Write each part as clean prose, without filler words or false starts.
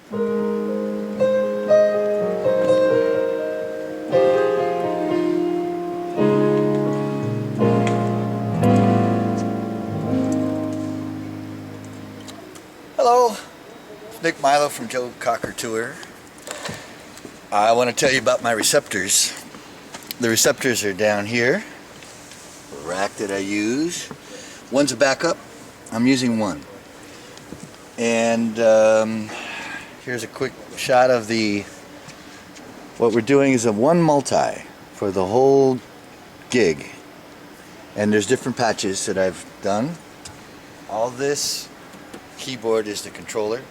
Hello, Nick Milo from Joe Cocker Tour. I want to tell you about my receptors. The receptors are down here, the rack that I use. One's a backup, I'm using one. And here's a quick shot of what we're doing is a one multi for the whole gig. And there's different patches that I've done. All this keyboard is the controller.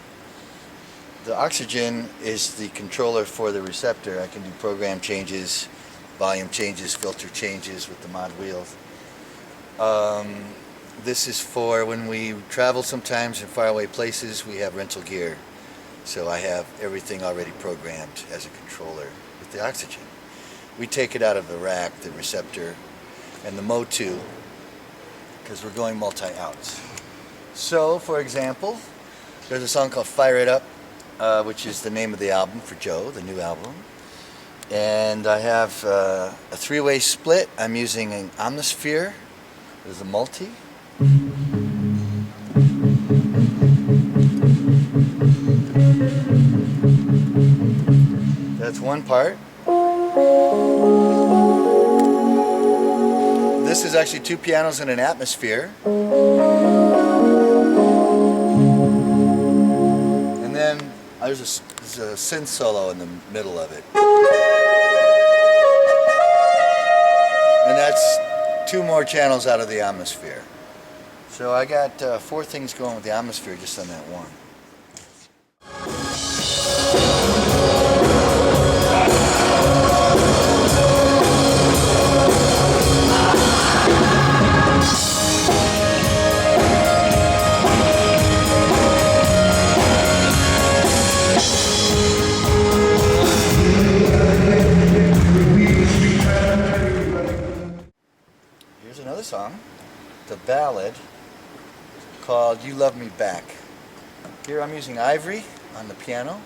The oxygen is the controller for the receptor. I can do program changes, volume changes, filter changes with the mod wheels. This is for when we travel sometimes in faraway places. We have rental gear, so I have everything already programmed as a controller with the oxygen. We take it out of the rack, the receptor, and the Mode 2, because we're going multi-outs. So, for example, there's a song called Fire It Up, which is the name of the album for Joe, the new album. And I have a three-way split. I'm using an Omnisphere. There's a multi. That's one part. This is actually two pianos and an atmosphere. And then there's a synth solo in the middle of it. And that's two more channels out of the Omnisphere. So I got four things going with the Omnisphere just on that one. Here's another song, the ballad called You Love Me Back. Here I'm using Ivory on the piano.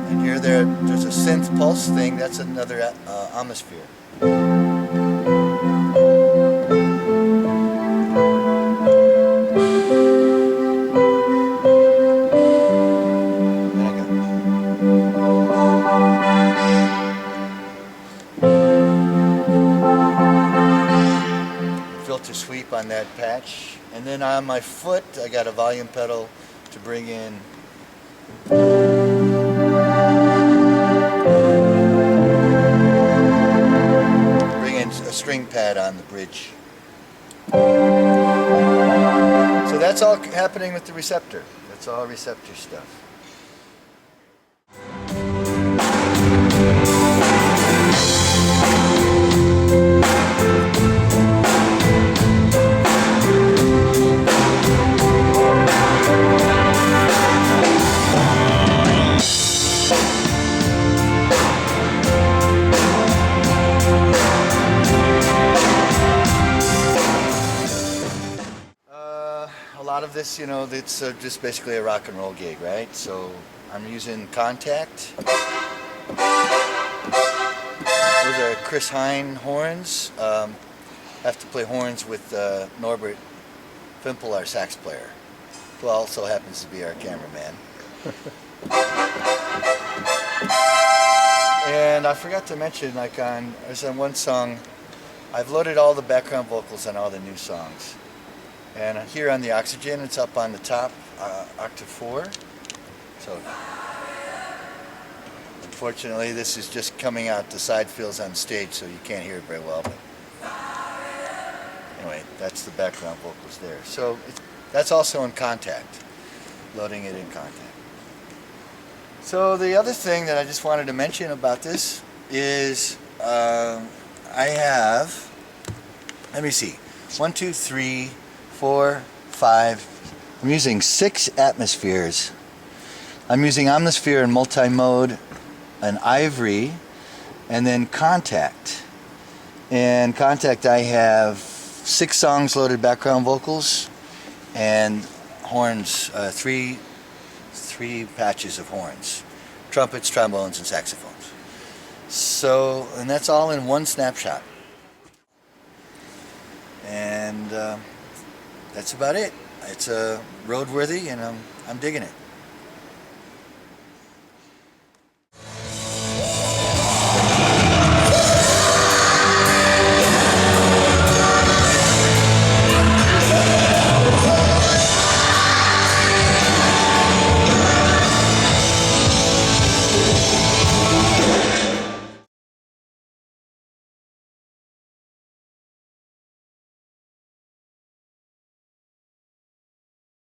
And here there's a synth pulse thing, that's another Omnisphere. Filter sweep on that patch, and then on my foot I got a volume pedal to bring in a string pad on the bridge. So that's all happening with the receptor. That's all receptor stuff. A lot of this, it's just basically a rock and roll gig, right? So I'm using Contact. Those are Chris Hine horns. Have to play horns with Norbert P, our sax player, who also happens to be our cameraman. And I forgot to mention, there's on one song, I've loaded all the background vocals on all the new songs. And here on the oxygen, it's up on the top, octave 4. So, unfortunately, this is just coming out the side fills on stage, so you can't hear it very well. But anyway, that's the background vocals there. So that's also in Contact, loading it in Contact. So the other thing that I just wanted to mention about this is I have, let me see, 1, 2, 3, 4, 5, I'm using 6 atmospheres. I'm using Omnisphere in multi-mode, an Ivory, and then Contact. In Contact I have 6 songs loaded background vocals and horns, 3 3 patches of horns: trumpets, trombones, and saxophones. So, and that's all in one snapshot. And that's about it. It's roadworthy, and I'm digging it.